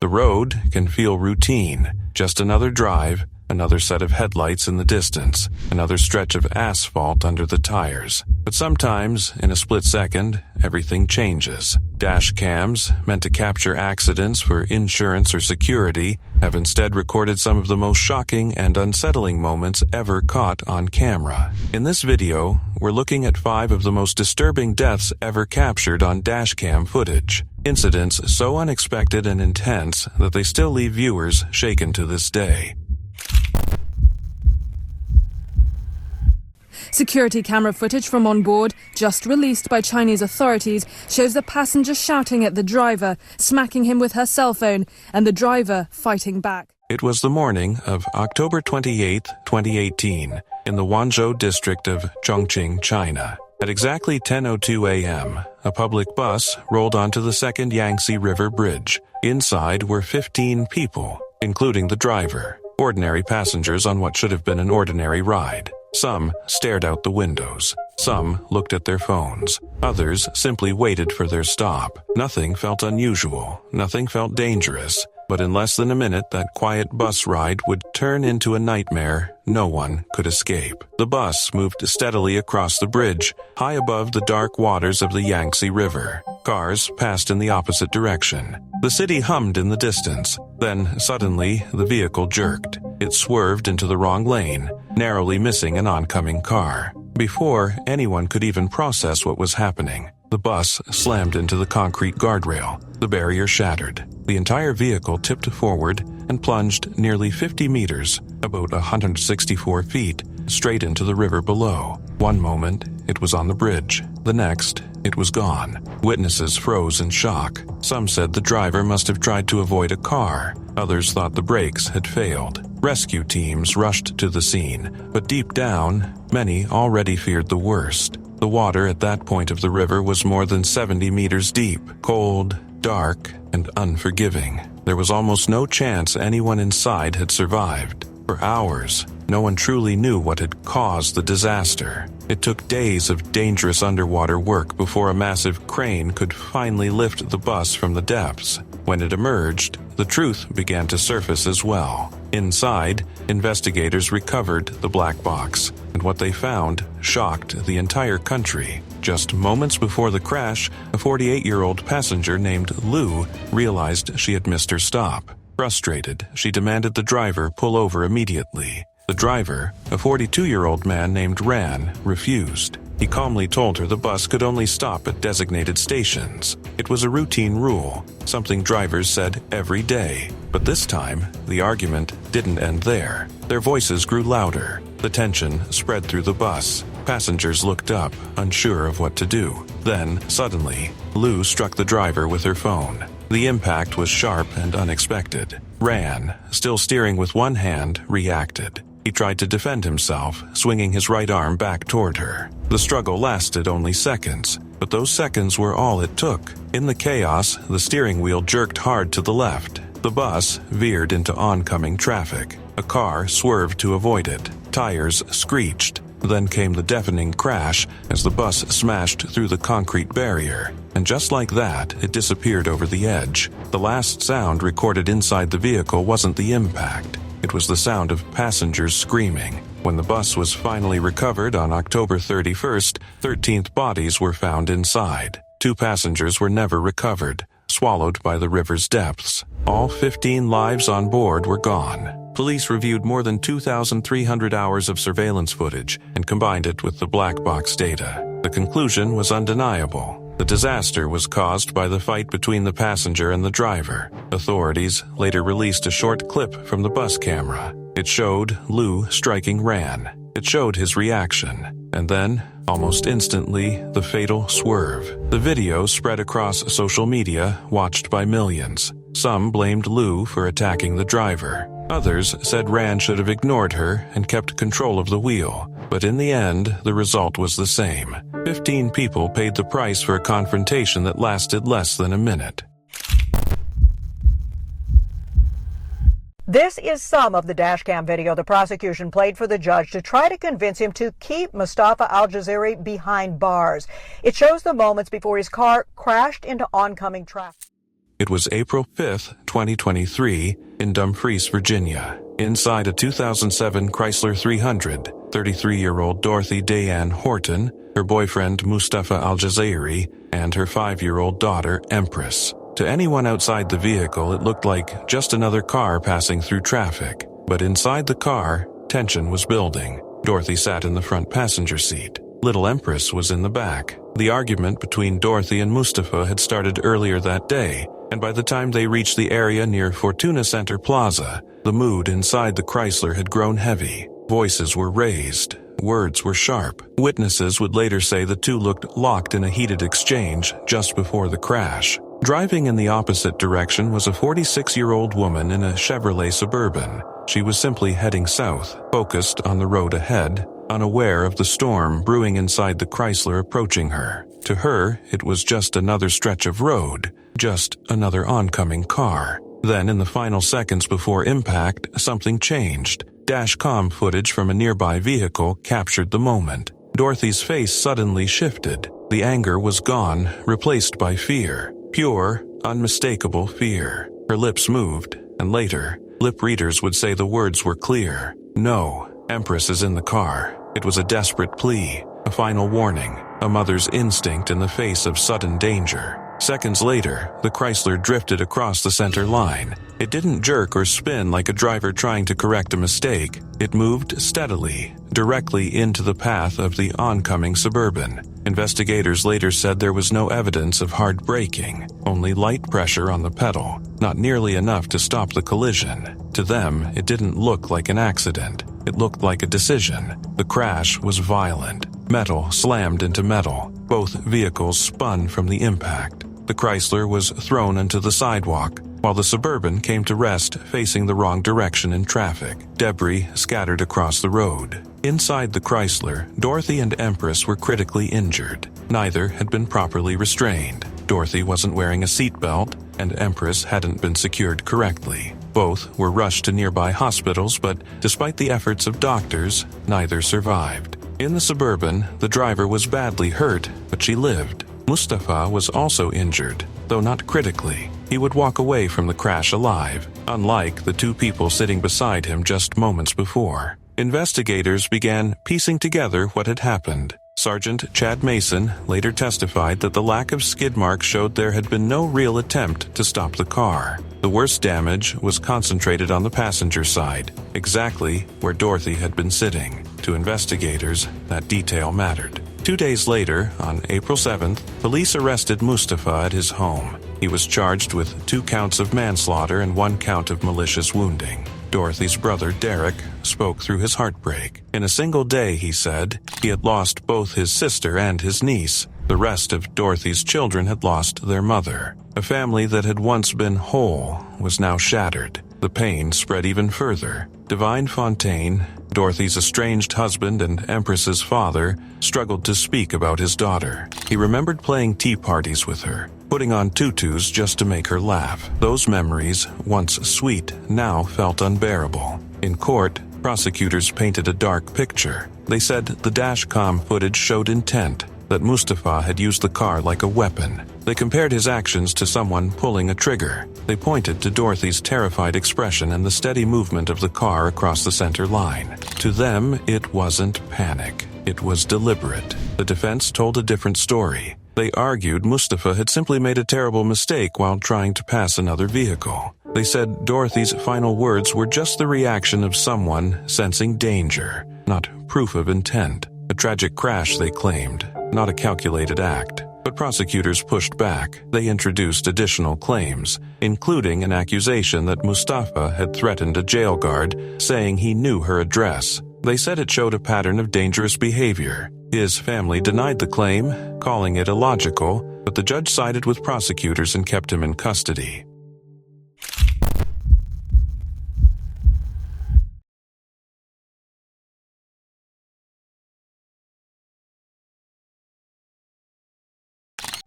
The road can feel routine, just another drive, another set of headlights in the distance, another stretch of asphalt under the tires. But sometimes, in a split second, everything changes. Dash cams, meant to capture accidents for insurance or security, have instead recorded some of the most shocking and unsettling moments ever caught on camera. In this video, we're looking at 5 of the most disturbing deaths ever captured on dashcam footage. Incidents so unexpected and intense that they still leave viewers shaken to this day. Security camera footage from on board, just released by Chinese authorities, shows the passenger shouting at the driver, smacking him with her cell phone, and the driver fighting back. It was the morning of October 28, 2018, in the Wanzhou district of Chongqing, China. At exactly 10:02 a.m., a public bus rolled onto the second Yangtze River Bridge. Inside were 15 people, including the driver, ordinary passengers on what should have been an ordinary ride. Some stared out the windows. Some looked at their phones. Others simply waited for their stop. Nothing felt unusual. Nothing felt dangerous. But in less than a minute, that quiet bus ride would turn into a nightmare no one could escape. The bus moved steadily across the bridge, high above the dark waters of the Yangtze River. Cars passed in the opposite direction. The city hummed in the distance. Then, suddenly, the vehicle jerked. It swerved into the wrong lane, narrowly missing an oncoming car. Before anyone could even process what was happening, the bus slammed into the concrete guardrail. The barrier shattered. The entire vehicle tipped forward and plunged nearly 50 meters, about 164 feet, straight into the river below. One moment, it was on the bridge. The next, it was gone. Witnesses froze in shock. Some said the driver must have tried to avoid a car. Others thought the brakes had failed. Rescue teams rushed to the scene, but deep down, many already feared the worst. The water at that point of the river was more than 70 meters deep, cold, dark, and unforgiving. There was almost no chance anyone inside had survived. For hours, no one truly knew what had caused the disaster. It took days of dangerous underwater work before a massive crane could finally lift the bus from the depths. When it emerged, the truth began to surface as well. Inside, investigators recovered the black box, and what they found shocked the entire country. Just moments before the crash, a 48-year-old passenger named Lu realized she had missed her stop. Frustrated, she demanded the driver pull over immediately. The driver, a 42-year-old man named Ran, refused. He calmly told her the bus could only stop at designated stations. It was a routine rule, something drivers said every day. But this time, the argument didn't end there. Their voices grew louder. The tension spread through the bus. Passengers looked up, unsure of what to do. Then, suddenly, Lu struck the driver with her phone. The impact was sharp and unexpected. Ran, still steering with one hand, reacted. He tried to defend himself, swinging his right arm back toward her. The struggle lasted only seconds, but those seconds were all it took. In the chaos, the steering wheel jerked hard to the left. The bus veered into oncoming traffic. A car swerved to avoid it. Tires screeched. Then came the deafening crash as the bus smashed through the concrete barrier. And just like that, it disappeared over the edge. The last sound recorded inside the vehicle wasn't the impact. It was the sound of passengers screaming. When the bus was finally recovered on October 31st, 13 bodies were found inside. 2 passengers were never recovered, swallowed by the river's depths. All 15 lives on board were gone. Police reviewed more than 2,300 hours of surveillance footage and combined it with the black box data. The conclusion was undeniable. The disaster was caused by the fight between the passenger and the driver. Authorities later released a short clip from the bus camera. It showed Lu striking Ran. It showed his reaction. And then, almost instantly, the fatal swerve. The video spread across social media, watched by millions. Some blamed Lu for attacking the driver. Others said Ran should have ignored her and kept control of the wheel. But in the end, the result was the same. 15 people paid the price for a confrontation that lasted less than a minute. This is some of the dashcam video the prosecution played for the judge to try to convince him to keep Mustafa Al-Jaziri behind bars. It shows the moments before his car crashed into oncoming traffic. It was April 5, 2023, in Dumfries, Virginia. Inside a 2007 Chrysler 300, 33-year-old Dorothy Dayan Horton, her boyfriend Mustafa Al-Jazairi, and her 5-year-old daughter Empress. To anyone outside the vehicle, it looked like just another car passing through traffic. But inside the car, tension was building. Dorothy sat in the front passenger seat. Little Empress was in the back. The argument between Dorothy and Mustafa had started earlier that day, and by the time they reached the area near Fortuna Center Plaza, the mood inside the Chrysler had grown heavy. Voices were raised. Words were sharp. Witnesses would later say the two looked locked in a heated exchange just before the crash. Driving in the opposite direction was a 46-year-old woman in a Chevrolet Suburban. She was simply heading south, focused on the road ahead, unaware of the storm brewing inside the Chrysler approaching her. To her, it was just another stretch of road, just another oncoming car. Then, in the final seconds before impact, something changed. Dashcam footage from a nearby vehicle captured the moment. Dorothy's face suddenly shifted. The anger was gone, replaced by fear. Pure, unmistakable fear. Her lips moved, and later, lip readers would say the words were clear. No, Empress is in the car. It was a desperate plea, a final warning, a mother's instinct in the face of sudden danger. Seconds later, the Chrysler drifted across the center line. It didn't jerk or spin like a driver trying to correct a mistake. It moved steadily, directly into the path of the oncoming Suburban. Investigators later said there was no evidence of hard braking, only light pressure on the pedal, not nearly enough to stop the collision. To them, it didn't look like an accident. It looked like a decision. The crash was violent. Metal slammed into metal. Both vehicles spun from the impact. The Chrysler was thrown into the sidewalk, while the Suburban came to rest facing the wrong direction in traffic. Debris scattered across the road. Inside the Chrysler, Dorothy and Empress were critically injured. Neither had been properly restrained. Dorothy wasn't wearing a seatbelt, and Empress hadn't been secured correctly. Both were rushed to nearby hospitals, but despite the efforts of doctors, neither survived. In the Suburban, the driver was badly hurt, but she lived. Mustafa was also injured, though not critically. He would walk away from the crash alive, unlike the two people sitting beside him just moments before. Investigators began piecing together what had happened. Sergeant Chad Mason later testified that the lack of skid marks showed there had been no real attempt to stop the car. The worst damage was concentrated on the passenger side, exactly where Dorothy had been sitting. To investigators, that detail mattered. 2 days later, on April 7th, police arrested Mustafa at his home. He was charged with 2 counts of manslaughter and 1 count of malicious wounding. Dorothy's brother, Derek, spoke through his heartbreak. In a single day, he said, he had lost both his sister and his niece. The rest of Dorothy's children had lost their mother. A family that had once been whole was now shattered. The pain spread even further. Divine Fontaine, Dorothy's estranged husband and Empress's father, struggled to speak about his daughter. He remembered playing tea parties with her, putting on tutus just to make her laugh. Those memories, once sweet, now felt unbearable. In court, prosecutors painted a dark picture. They said the dashcam footage showed intent, that Mustafa had used the car like a weapon. They compared his actions to someone pulling a trigger. They pointed to Dorothy's terrified expression and the steady movement of the car across the center line. To them, it wasn't panic. It was deliberate. The defense told a different story. They argued Mustafa had simply made a terrible mistake while trying to pass another vehicle. They said Dorothy's final words were just the reaction of someone sensing danger, not proof of intent. A tragic crash, they claimed, not a calculated act. But prosecutors pushed back. They introduced additional claims, including an accusation that Mustafa had threatened a jail guard, saying he knew her address. They said it showed a pattern of dangerous behavior. His family denied the claim, calling it illogical, but the judge sided with prosecutors and kept him in custody.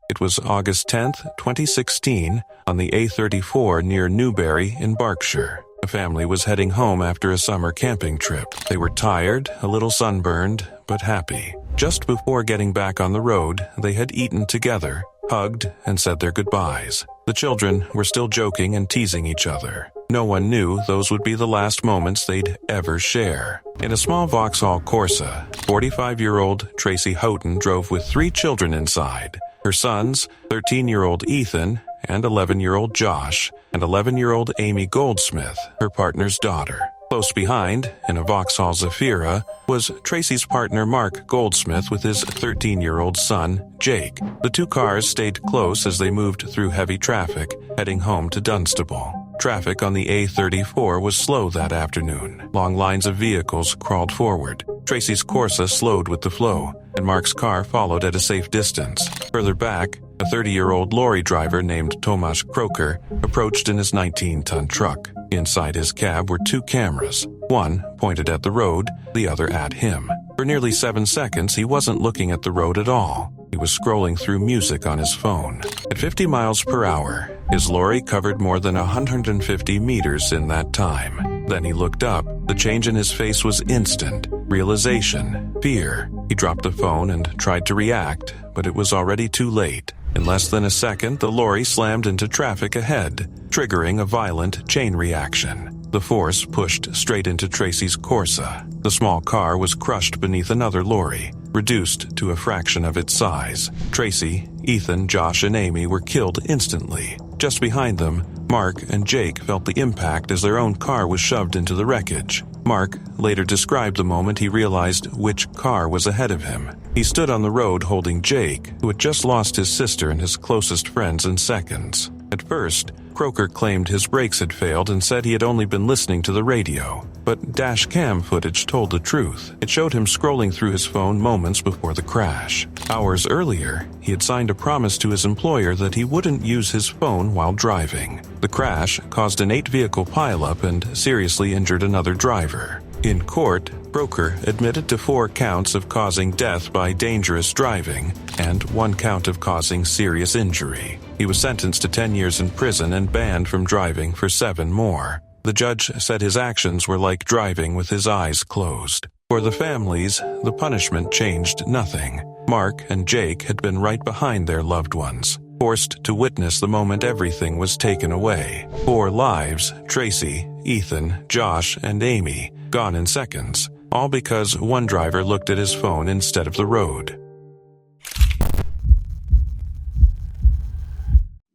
It was August 10, 2016, on the A34 near Newbury in Berkshire. A family was heading home after a summer camping trip. They were tired, a little sunburned, but happy. Just before getting back on the road, they had eaten together, hugged, and said their goodbyes. The children were still joking and teasing each other. No one knew those would be the last moments they'd ever share. In a small Vauxhall Corsa, 45-year-old Tracy Houghton drove with 3 children inside. Her sons, 13-year-old Ethan and 11-year-old Josh, and 11-year-old Amy Goldsmith, her partner's daughter. Close behind, in a Vauxhall Zafira, was Tracy's partner Mark Goldsmith with his 13-year-old son, Jake. The 2 cars stayed close as they moved through heavy traffic, heading home to Dunstable. Traffic on the A34 was slow that afternoon. Long lines of vehicles crawled forward. Tracy's Corsa slowed with the flow, and Mark's car followed at a safe distance. Further back, a 30-year-old lorry driver named Tomasz Kroker approached in his 19-ton truck. Inside his cab were 2 cameras, one pointed at the road, the other at him. For nearly 7 seconds, he wasn't looking at the road at all. He was scrolling through music on his phone. At 50 miles per hour, his lorry covered more than 150 meters in that time. Then he looked up. The change in his face was instant. Realization, fear. He dropped the phone and tried to react, but it was already too late. In less than a second, the lorry slammed into traffic ahead, triggering a violent chain reaction. The force pushed straight into Tracy's Corsa. The small car was crushed beneath another lorry, reduced to a fraction of its size. Tracy, Ethan, Josh, and Amy were killed instantly. Just behind them, Mark and Jake felt the impact as their own car was shoved into the wreckage. Mark later described the moment he realized which car was ahead of him. He stood on the road holding Jake, who had just lost his sister and his closest friends in seconds. At first, Kroker claimed his brakes had failed and said he had only been listening to the radio. But Dashcam footage told the truth. It showed him scrolling through his phone moments before the crash. Hours earlier, he had signed a promise to his employer that he wouldn't use his phone while driving. The crash caused an 8-vehicle pileup and seriously injured another driver. In court, Kroker admitted to 4 counts of causing death by dangerous driving and 1 count of causing serious injury. He was sentenced to 10 years in prison and banned from driving for 7 more. The judge said his actions were like driving with his eyes closed. For the families, the punishment changed nothing. Mark and Jake had been right behind their loved ones, forced to witness the moment everything was taken away. 4 lives, Tracy, Ethan, Josh, and Amy, gone in seconds, all because one driver looked at his phone instead of the road.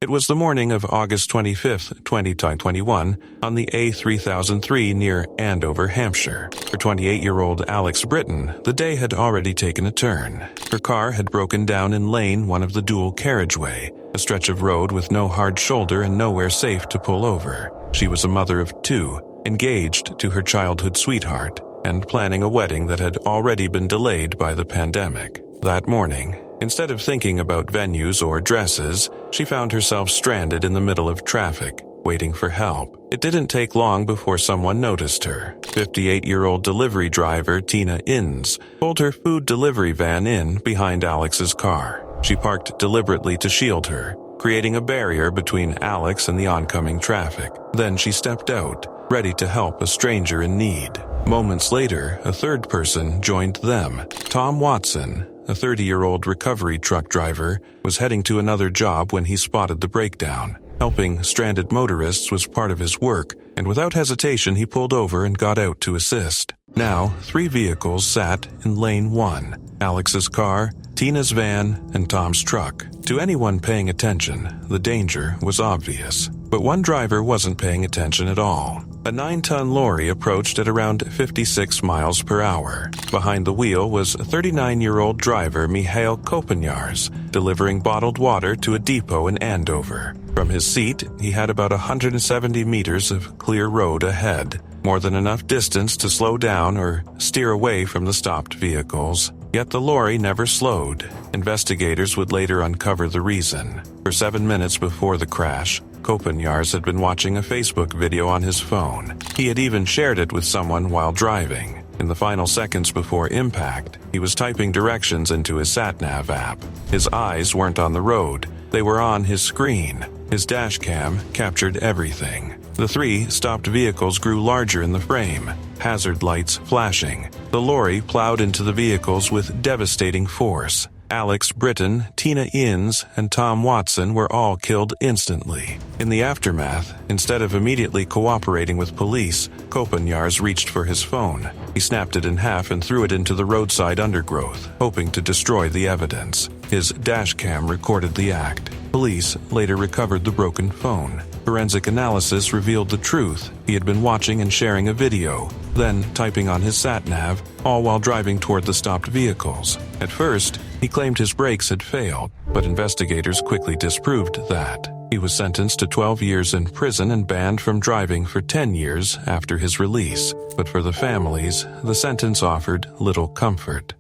It was the morning of August 25, 2021, on the A3003 near Andover, Hampshire. For 28-year-old Alex Britton, the day had already taken a turn. Her car had broken down in lane 1 of the dual carriageway, a stretch of road with no hard shoulder and nowhere safe to pull over. She was a mother of 2, engaged to her childhood sweetheart, and planning a wedding that had already been delayed by the pandemic. That morning, instead of thinking about venues or dresses, she found herself stranded in the middle of traffic, waiting for help. It didn't take long before someone noticed her. 58-year-old delivery driver Tina Inns pulled her food delivery van in behind Alex's car. She parked deliberately to shield her, creating a barrier between Alex and the oncoming traffic. Then she stepped out, ready to help a stranger in need. Moments later, a third person joined them. Tom Watson, a 30-year-old recovery truck driver, was heading to another job when he spotted the breakdown. Helping stranded motorists was part of his work, and without hesitation he pulled over and got out to assist. Now, 3 vehicles sat in lane 1. Alex's car, Tina's van, and Tom's truck. To anyone paying attention, the danger was obvious. But one driver wasn't paying attention at all. A 9-ton lorry approached at around 56 miles per hour. Behind the wheel was a 39-year-old driver Mihail Kopanyars, delivering bottled water to a depot in Andover. From his seat, he had about 170 meters of clear road ahead, more than enough distance to slow down or steer away from the stopped vehicles. Yet the lorry never slowed. Investigators would later uncover the reason. For 7 minutes before the crash, Kopanyars had been watching a Facebook video on his phone. He had even shared it with someone while driving. In the final seconds before impact, he was typing directions into his sat-nav app. His eyes weren't on the road. They were on his screen. His dashcam captured everything. The 3 stopped vehicles grew larger in the frame, hazard lights flashing. The lorry plowed into the vehicles with devastating force. Alex Britton, Tina Innes, and Tom Watson were all killed instantly. In the aftermath, instead of immediately cooperating with police, Kopanyars reached for his phone. He snapped it in half and threw it into the roadside undergrowth, hoping to destroy the evidence. His dashcam recorded the act. Police later recovered the broken phone. Forensic analysis revealed the truth. He had been watching and sharing a video, then typing on his sat-nav, all while driving toward the stopped vehicles. At first, he claimed his brakes had failed, but investigators quickly disproved that. He was sentenced to 12 years in prison and banned from driving for 10 years after his release. But for the families, the sentence offered little comfort.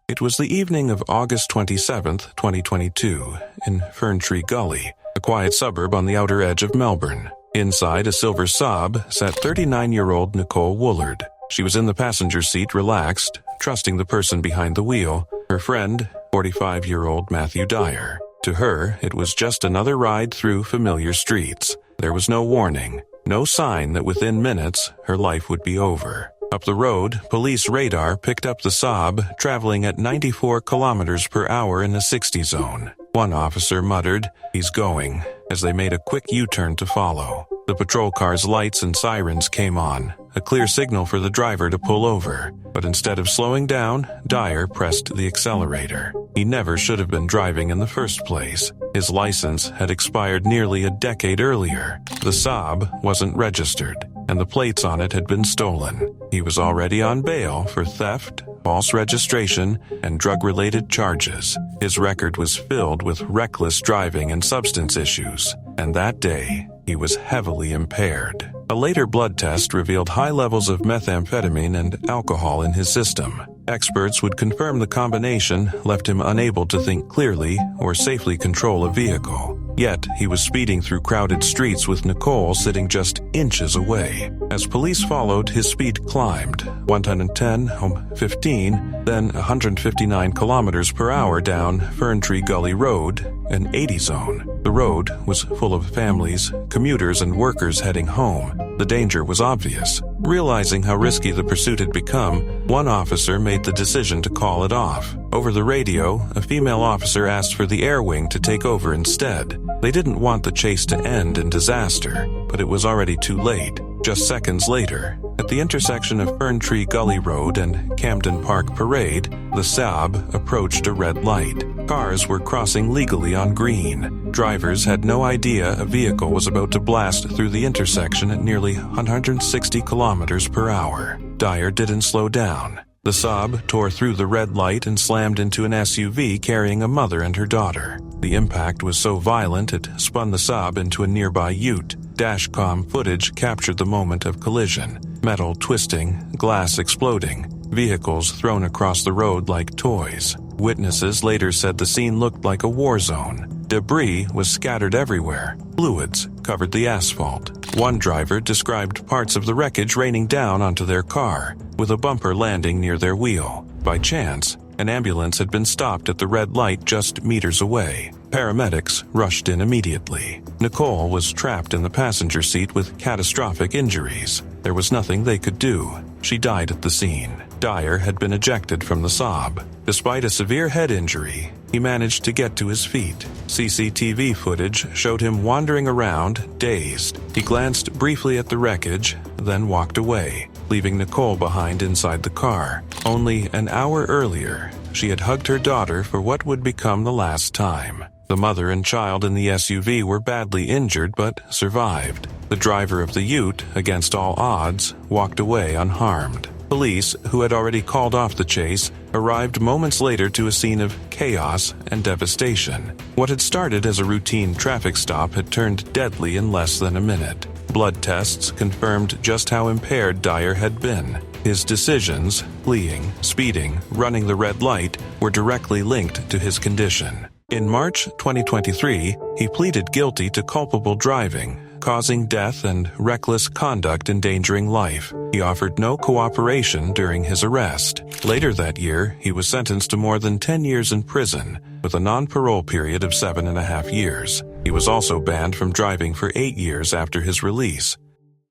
It was the evening of August 27, 2022, in Ferntree Gully, a quiet suburb on the outer edge of Melbourne. Inside a silver Saab sat 39-year-old Nicole Woolard. She was in the passenger seat, relaxed, trusting the person behind the wheel, her friend, 45-year-old Matthew Dyer. To her, it was just another ride through familiar streets. There was no warning, no sign that within minutes her life would be over. Up the road, police radar picked up the Saab traveling at 94 kilometers per hour in a 60 zone. One officer muttered, "He's going," as they made a quick U-turn to follow. The patrol car's lights and sirens came on, a clear signal for the driver to pull over. But instead of slowing down, Dyer pressed the accelerator. He never should have been driving in the first place. His license had expired nearly a decade earlier. The Saab wasn't registered, and the plates on it had been stolen. He was already on bail for theft, false registration, and drug-related charges. His record was filled with reckless driving and substance issues, and that day, he was heavily impaired. A later blood test revealed high levels of methamphetamine and alcohol in his system. Experts would confirm the combination left him unable to think clearly or safely control a vehicle. Yet, he was speeding through crowded streets with Nicole sitting just inches away. As police followed, his speed climbed, 110, 15, then 159 kilometers per hour down Ferntree Gully Road, an 80 zone. The road was full of families, commuters, and workers heading home. The danger was obvious. Realizing how risky the pursuit had become, one officer made the decision to call it off. Over the radio, a female officer asked for the air wing to take over instead. They didn't want the chase to end in disaster, but it was already too late. Just seconds later, at the intersection of Ferntree Gully Road and Camden Park Parade, the Saab approached a red light. Cars were crossing legally on green. Drivers had no idea a vehicle was about to blast through the intersection at nearly 160 kilometers per hour. Dyer didn't slow down. The Saab tore through the red light and slammed into an SUV carrying a mother and her daughter. The impact was so violent it spun the Saab into a nearby ute. Dashcam footage captured the moment of collision. Metal twisting, glass exploding, vehicles thrown across the road like toys. Witnesses later said the scene looked like a war zone. Debris was scattered everywhere. Fluids covered the asphalt. One driver described parts of the wreckage raining down onto their car, with a bumper landing near their wheel. By chance, an ambulance had been stopped at the red light just meters away. Paramedics rushed in immediately. Nicole was trapped in the passenger seat with catastrophic injuries. There was nothing they could do. She died at the scene. Dyer had been ejected from the Saab. Despite a severe head injury, he managed to get to his feet. CCTV footage showed him wandering around, dazed. He glanced briefly at the wreckage, then walked away, leaving Nicole behind inside the car. Only an hour earlier, she had hugged her daughter for what would become the last time. The mother and child in the SUV were badly injured but survived. The driver of the ute, against all odds, walked away unharmed. Police, who had already called off the chase, arrived moments later to a scene of chaos and devastation. What had started as a routine traffic stop had turned deadly in less than a minute. Blood tests confirmed just how impaired Dyer had been. His decisions, fleeing, speeding, running the red light, were directly linked to his condition. In March 2023, he pleaded guilty to culpable driving, causing death, and reckless conduct endangering life. He offered no cooperation during his arrest. Later that year, he was sentenced to more than 10 years in prison, with a non-parole period of 7.5 years. He was also banned from driving for 8 years after his release.